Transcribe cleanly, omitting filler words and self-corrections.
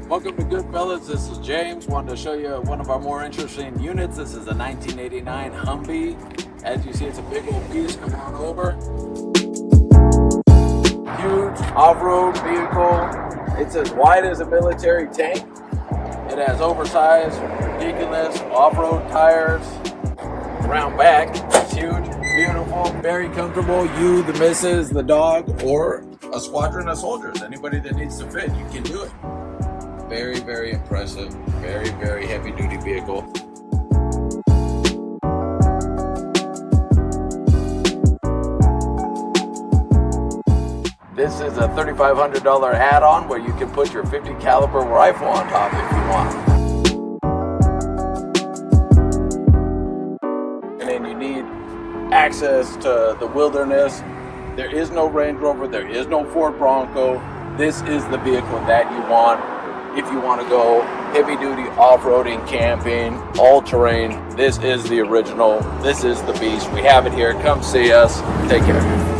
Welcome to Goodfellas. This is James. Wanted to show you one of our more interesting units. This is a 1989 Humvee. As you see, it's a big old piece. Come on over. Huge off-road vehicle. It's as wide as a military tank. It has oversized, ridiculous off-road tires. Round back. It's huge, beautiful, very comfortable. You, the missus, the dog, or a squadron of soldiers. Anybody that needs to fit, you can do it. Very, very impressive. Very, very heavy duty vehicle. This is a $3,500 add-on where you can put your 50 caliber rifle on top if you want. And then you need access to the wilderness. There is no Range Rover, there is no Ford Bronco. This is the vehicle that you want if you want to go heavy duty off-roading, camping, all terrain. This is the original. This is the beast. We have it here. Come see us. Take care.